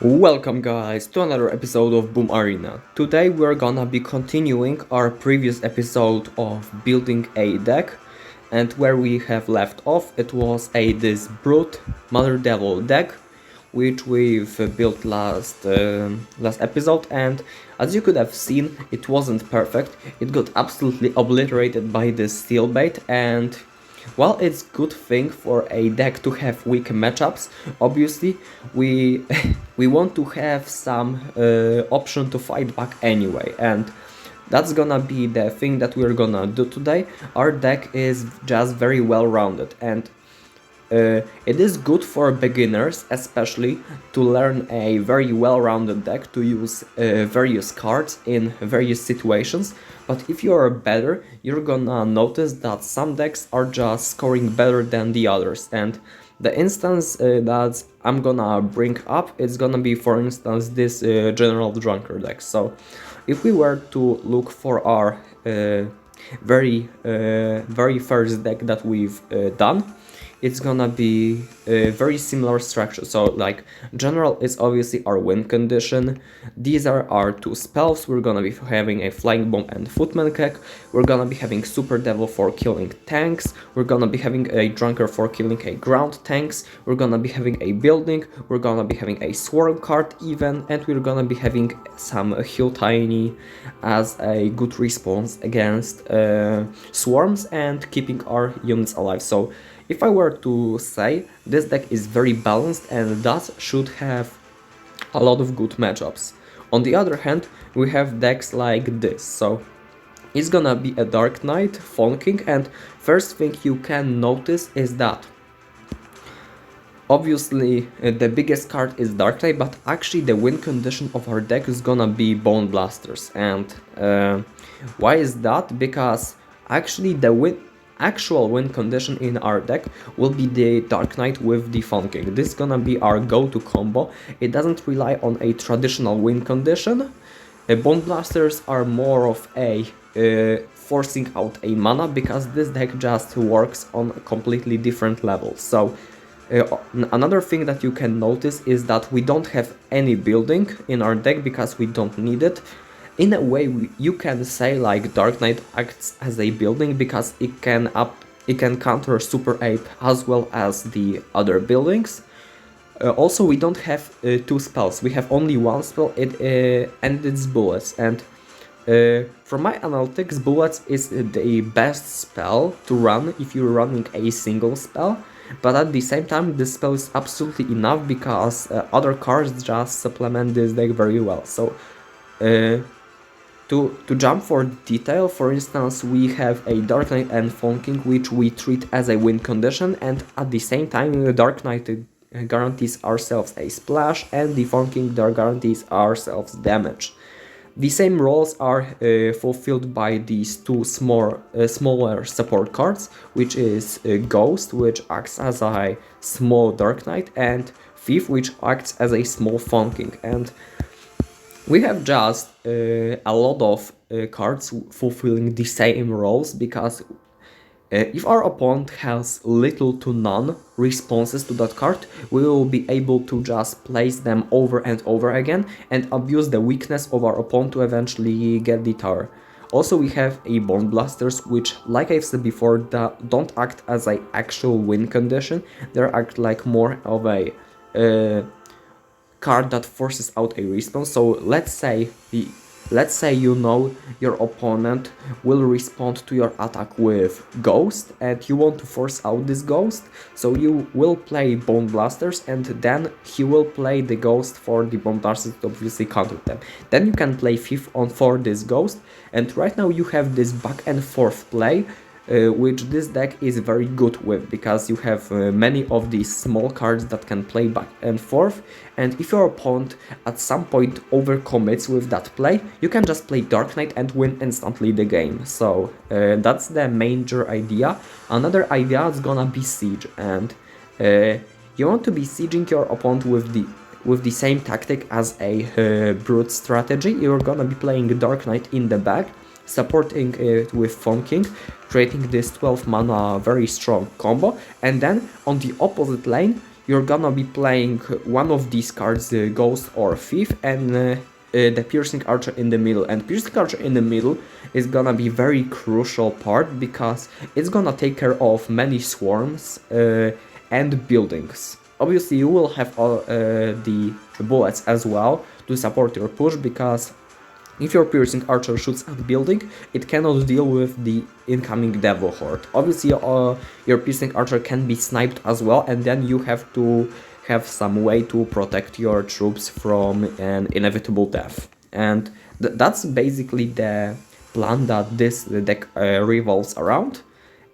Welcome guys to another episode of Boom Arena. Today we're gonna be continuing our previous episode of building a deck, and where we have left off it was this Brute Mother Devil deck which we've built last episode, and as you could have seen it wasn't perfect. It got absolutely obliterated by this steel bait, and while it's good thing for a deck to have weak matchups, obviously we we want to have some option to fight back anyway, and that's gonna be the thing that we're gonna do today. Our deck is just very well rounded, and it is good for beginners, especially to learn a very well-rounded deck to use various cards in various situations. But if you are better, you're gonna notice that some decks are just scoring better than the others. And the instance that I'm gonna bring up, it's gonna be, for instance, this General Drunker deck. So if we were to look for our very first deck that we've done, it's gonna be a very similar structure. So like general is obviously our win condition. These are our two spells. We're gonna be having a flying bomb and footman kick. We're gonna be having super devil for killing tanks. We're gonna be having a drunker for killing a ground tanks. We're gonna be having a building. We're gonna be having a swarm card even, and we're gonna be having some heal tiny as a good response against swarms and keeping our units alive. So if I were to say, this deck is very balanced and thus should have a lot of good matchups. On the other hand, we have decks like this. So it's gonna be a Dark Knight, Fonking, and first thing you can notice is that obviously the biggest card is Dark Knight, but actually the win condition of our deck is gonna be Bone Blasters. And why is that? Because actually the actual win condition in our deck will be the Dark Knight with the Fonking. This is gonna be our go-to combo. It doesn't rely on a traditional win condition. Bone Blasters are more of a forcing out a mana, because this deck just works on a completely different level. So another thing that you can notice is that we don't have any building in our deck because we don't need it. In a way, you can say like Dark Knight acts as a building because it can counter Super Ape as well as the other buildings. Also, we don't have two spells. We have only one spell, and it's Bullets. And from my analytics, Bullets is the best spell to run if you're running a single spell. But at the same time, this spell is absolutely enough because other cards just supplement this deck very well. So to jump for detail, for instance, we have a Dark Knight and Fonking, which we treat as a win condition, and at the same time, the Dark Knight guarantees ourselves a splash, and the Fonking guarantees ourselves damage. The same roles are fulfilled by these two smaller support cards, which is Ghost, which acts as a small Dark Knight, and Thief, which acts as a small Fonking. And we have just a lot of cards fulfilling the same roles, because if our opponent has little to none responses to that card, we will be able to just place them over and over again and abuse the weakness of our opponent to eventually get the tower. Also, we have a Bone Blasters, which, like I've said before, don't act as an actual win condition. They act like more of a card that forces out a response. So let's say you know your opponent will respond to your attack with Ghost and you want to force out this Ghost, so you will play Bone Blasters and then he will play the Ghost for the Bone Blasters to obviously counter them. Then you can play Thief on for this Ghost, and right now you have this back and forth play, which this deck is very good with, because you have many of these small cards that can play back and forth, and if your opponent at some point overcommits with that play, you can just play Dark Knight and win instantly the game. So that's the major idea. Another idea is gonna be Siege, and you want to be sieging your opponent with the same tactic as a brute strategy. You're gonna be playing Dark Knight in the back, supporting it with Fonking, creating this 12 mana very strong combo, and then on the opposite lane you're gonna be playing one of these cards, Ghost or Thief, and the Piercing Archer in the middle. And Piercing Archer in the middle is gonna be very crucial part because it's gonna take care of many swarms and buildings. Obviously, you will have the bullets as well to support your push, because if your Piercing Archer shoots at building, it cannot deal with the incoming Devil Horde. Obviously, your Piercing Archer can be sniped as well, and then you have to have some way to protect your troops from an inevitable death. And that's basically the plan that this deck revolves around.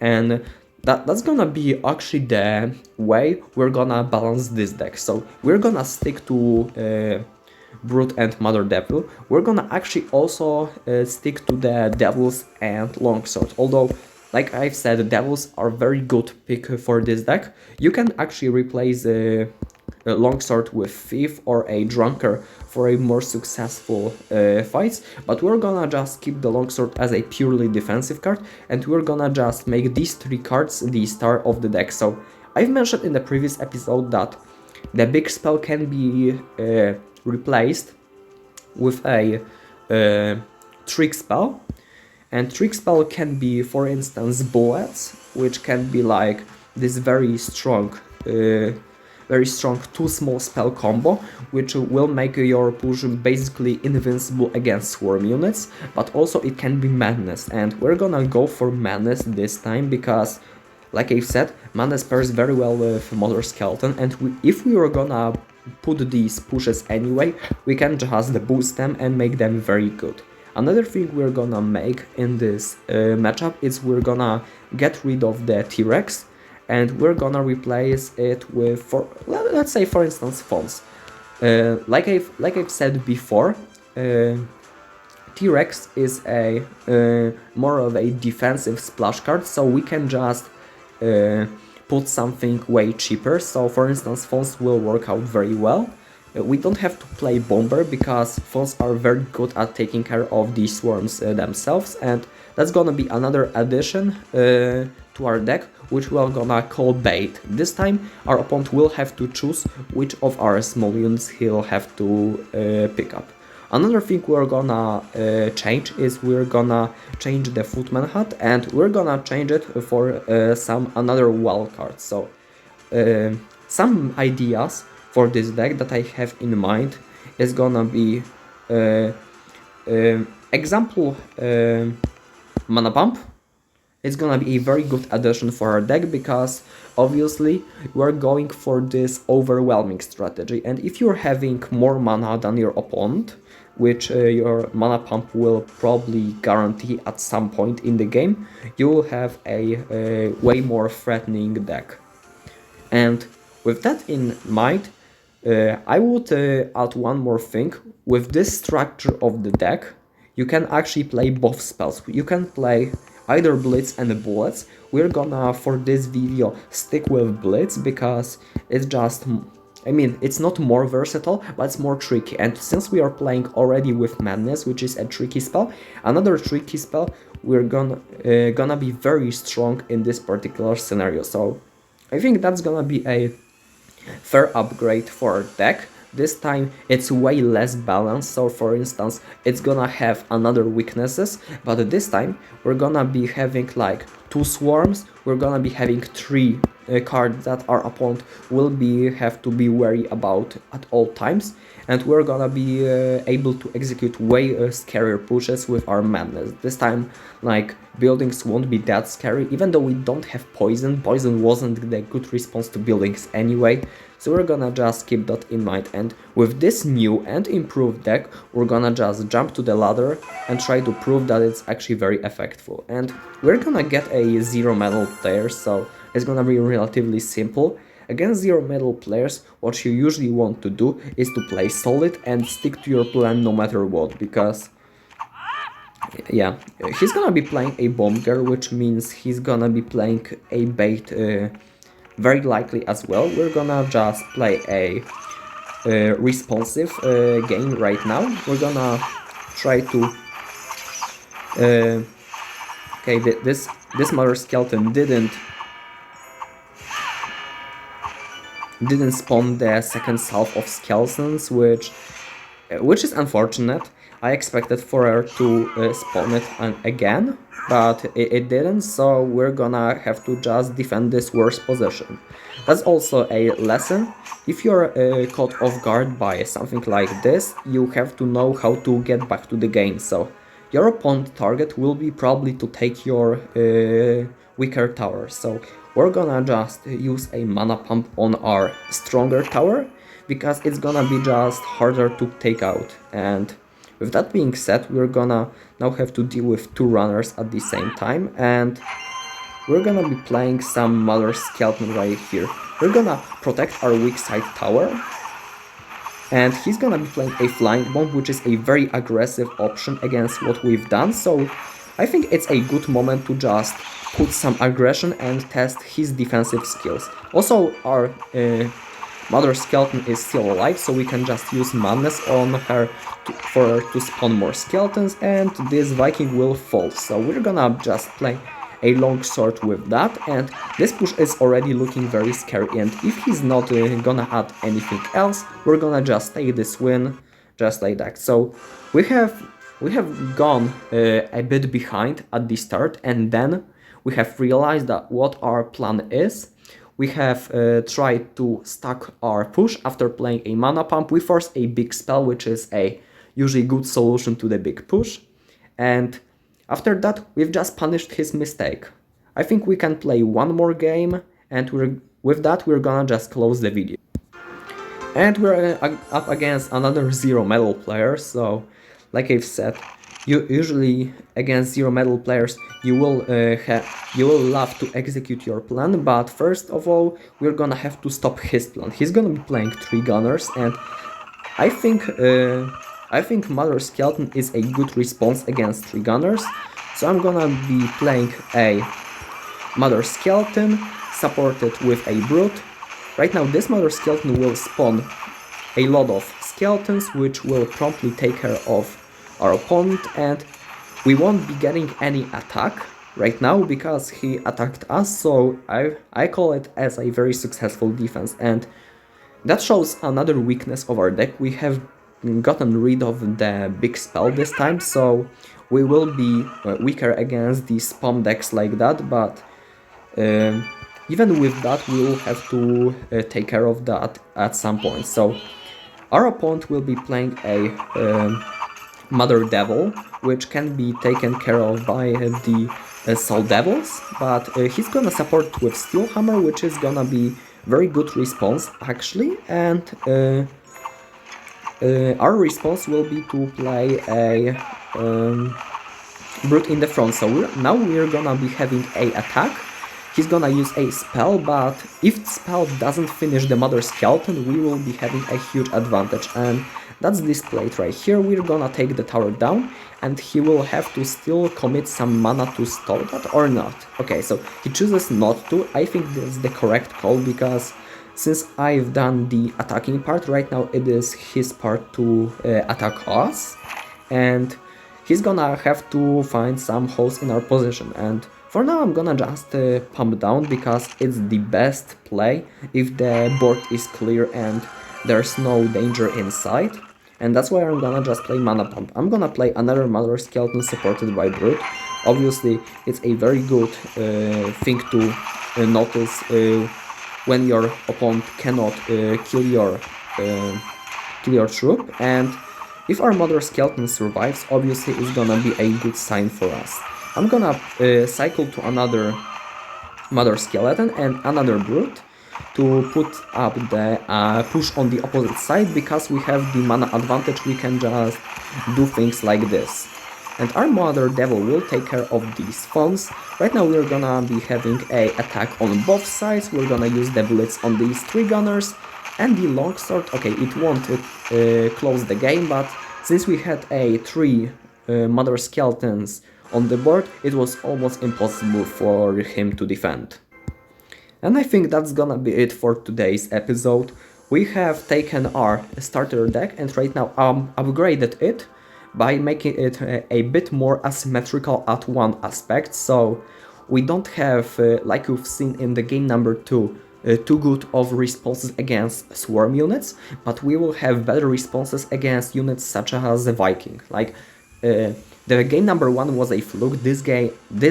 And that's gonna be actually the way we're gonna balance this deck. So we're gonna stick to Brute and Mother Devil. We're gonna actually also stick to the Devils and Longsword. Although, like I've said, Devils are very good pick for this deck. You can actually replace a Longsword with Thief or a Drunker for a more successful fights, but we're gonna just keep the Longsword as a purely defensive card, and we're gonna just make these three cards the star of the deck. So I've mentioned in the previous episode that the big spell can be replaced with a trick spell, and trick spell can be, for instance, bullets, which can be like this very strong two small spell combo, which will make your push basically invincible against swarm units. But also it can be madness, and we're gonna go for madness this time because, like I said, madness pairs very well with Mother Skeleton, and if we were gonna put these pushes anyway, we can just boost them and make them very good. Another thing we're gonna make in this matchup is we're gonna get rid of the T-Rex, and we're gonna replace it with, let's say, for instance, Fons. Like I've said before, T-Rex is a more of a defensive splash card, so we can just put something way cheaper. So for instance, Fons will work out very well. We don't have to play Bomber because Fons are very good at taking care of these swarms themselves, and that's gonna be another addition to our deck, which we're gonna call Bait. This time our opponent will have to choose which of our small units he'll have to pick up. Another thing we're gonna change is we're gonna change the Footman Hat, and we're gonna change it for some another wild cards. So some ideas for this deck that I have in mind is gonna be example Mana Pump. It's gonna be a very good addition for our deck because obviously we're going for this overwhelming strategy, and if you're having more mana than your opponent, which your Mana Pump will probably guarantee at some point in the game, you will have a way more threatening deck. And with that in mind, I would add one more thing. With this structure of the deck, you can actually play both spells. You can play either Blitz and Bullets. We're gonna, for this video, stick with Blitz because it's just, I mean, it's not more versatile, but it's more tricky. And since we are playing already with Madness, which is a tricky spell, another tricky spell, we're gonna be very strong in this particular scenario. So I think that's gonna be a fair upgrade for our deck. This time it's way less balanced, so for instance it's gonna have another weaknesses, but this time we're gonna be having like 2 swarms, we're gonna be having 3 cards that our opponent will have to be wary about at all times, and we're gonna be able to execute way scarier pushes with our madness. This time, like, buildings won't be that scary, even though we don't have poison. Poison wasn't the good response to buildings anyway, so we're gonna just keep that in mind. And with this new and improved deck, we're gonna just jump to the ladder and try to prove that it's actually very effective. And we're gonna get a 0 medal player, so it's gonna be relatively simple. Against 0 medal players, what you usually want to do is to play solid and stick to your plan no matter what, because yeah, he's gonna be playing a bomb girl, which means he's gonna be playing a bait very likely as well. We're gonna just play a responsive game right now. We're gonna try to okay, this Mother Skeleton didn't didn't spawn the second salve of skeletons, which is unfortunate. I expected for her to spawn it again, but it didn't, so we're gonna have to just defend this worst position. That's also a lesson. If you're caught off guard by something like this, you have to know how to get back to the game. So your opponent target will be probably to take your weaker tower. So we're gonna just use a mana pump on our stronger tower, because it's gonna be just harder to take out. And with that being said, we're gonna now have to deal with two runners at the same time, and we're gonna be playing some Mother Skeleton right here. We're gonna protect our weak side tower, and he's gonna be playing a Flying Bomb, which is a very aggressive option against what we've done, so I think it's a good moment to just put some aggression and test his defensive skills. Also, our Mother Skeleton is still alive, so we can just use Madness on her for her to spawn more skeletons, and this Viking will fall. So we're gonna just play a long sword with that, and this push is already looking very scary, and if he's not gonna add anything else, we're gonna just take this win just like that. So we have gone a bit behind at the start, and then we have realized that what our plan is. We have tried to stack our push after playing a mana pump. We force a big spell, which is a usually good solution to the big push. And after that, we've just punished his mistake. I think we can play one more game, and with that we're gonna just close the video. And we're up against another zero medal player, so like I've said, usually against zero medal players you will love to execute your plan, but first of all we're gonna have to stop his plan. He's gonna be playing 3 gunners, and I think Mother Skeleton is a good response against 3 gunners, so I'm gonna be playing a Mother Skeleton supported with a Brute. Right now this Mother Skeleton will spawn a lot of skeletons, which will promptly take care of our opponent, and we won't be getting any attack right now because he attacked us, so I call it as a very successful defense, and that shows another weakness of our deck. We have gotten rid of the big spell this time, so we will be weaker against these spam decks like that, but even with that we will have to take care of that at some point. So our opponent will be playing a Mother Devil, which can be taken care of by the Soul Devils, but he's gonna support with Steel Hammer, which is gonna be very good response actually, and our response will be to play a Brute in the front. So now we're gonna be having a attack. He's gonna use a spell, but if the spell doesn't finish the Mother Skeleton, we will be having a huge advantage, and that's displayed right here. We're gonna take the tower down, and he will have to still commit some mana to stall that or not. Okay, so he chooses not to. I think that's the correct call, because since I've done the attacking part, right now it is his part to attack us, and he's gonna have to find some holes in our position, and for now I'm gonna just pump down, because it's the best play if the board is clear and there's no danger inside, and that's why I'm gonna just play mana pump. I'm gonna play another Mother Skeleton supported by Brute. Obviously it's a very good thing to notice when your opponent cannot kill your troop, and if our Mother Skeleton survives, obviously it's gonna be a good sign for us. I'm gonna cycle to another Mother Skeleton and another Brute to put up the push on the opposite side, because we have the mana advantage. We can just do things like this. And our Mother Devil will take care of these phones. Right now we're gonna be having a attack on both sides. We're gonna use the bullets on these 3 gunners, and the longsword, okay, it won't close the game, but since we had a 3 Mother Skeletons on the board, it was almost impossible for him to defend. And I think that's gonna be it for today's episode. We have taken our starter deck and right now upgraded it by making it a bit more asymmetrical at one aspect, so we don't have, like you've seen in the game number 2, too good of responses against swarm units, but we will have better responses against units such as the Viking. Like the game number 1 was a fluke. This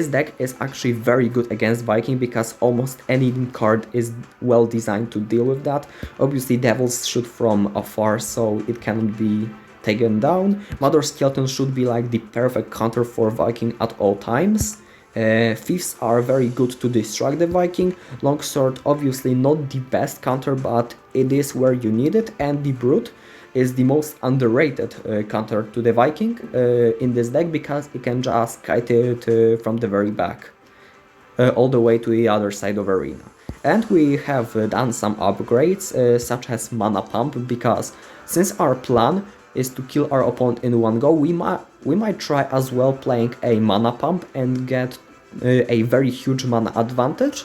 deck is actually very good against Viking because almost any card is well designed to deal with that. Obviously devils shoot from afar, so it cannot be taken down. Mother Skeleton should be like the perfect counter for Viking at all times. Thieves are very good to distract the Viking. Longsword obviously not the best counter, but it is where you need it, and the Brute is the most underrated counter to the Viking in this deck because it can just kite it from the very back all the way to the other side of arena. And we have done some upgrades such as mana pump, because since our plan is to kill our opponent in one go, we might try as well playing a mana pump and get a very huge mana advantage.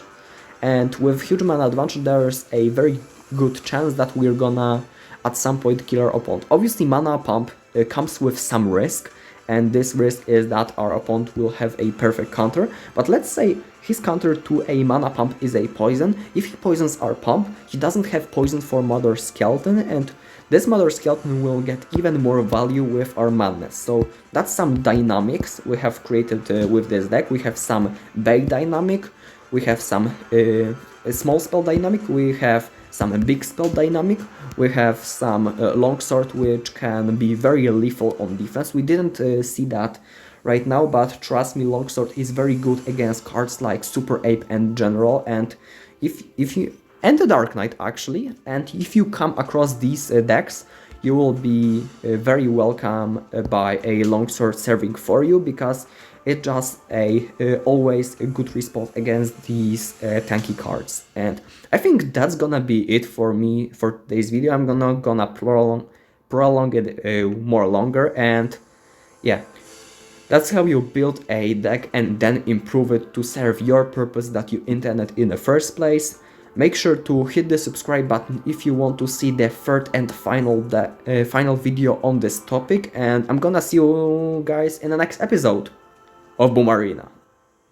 And with huge mana advantage there's a very good chance that we're gonna at some point kill our opponent. Obviously mana pump comes with some risk, and this risk is that our opponent will have a perfect counter. But let's say his counter to a mana pump is a poison. If he poisons our pump, he doesn't have poison for Mother Skeleton, and this Mother Skeleton will get even more value with our madness. So that's some dynamics we have created with this deck. We have some big dynamic, we have some small spell dynamic, we have some big spell dynamic, we have some longsword which can be very lethal on defense. We didn't see that right now, but trust me, longsword is very good against cards like Super Ape and General, and if you and the Dark Knight actually, and if you come across these decks, you will be very welcome by a longsword serving for you, because it's just always a good response against these tanky cards. And I think that's gonna be it for me for today's video. I'm gonna prolong it more longer, and yeah, that's how you build a deck and then improve it to serve your purpose that you intended in the first place. Make sure to hit the subscribe button if you want to see the third and final video on this topic, and I'm gonna see you guys in the next episode of Boom Arena.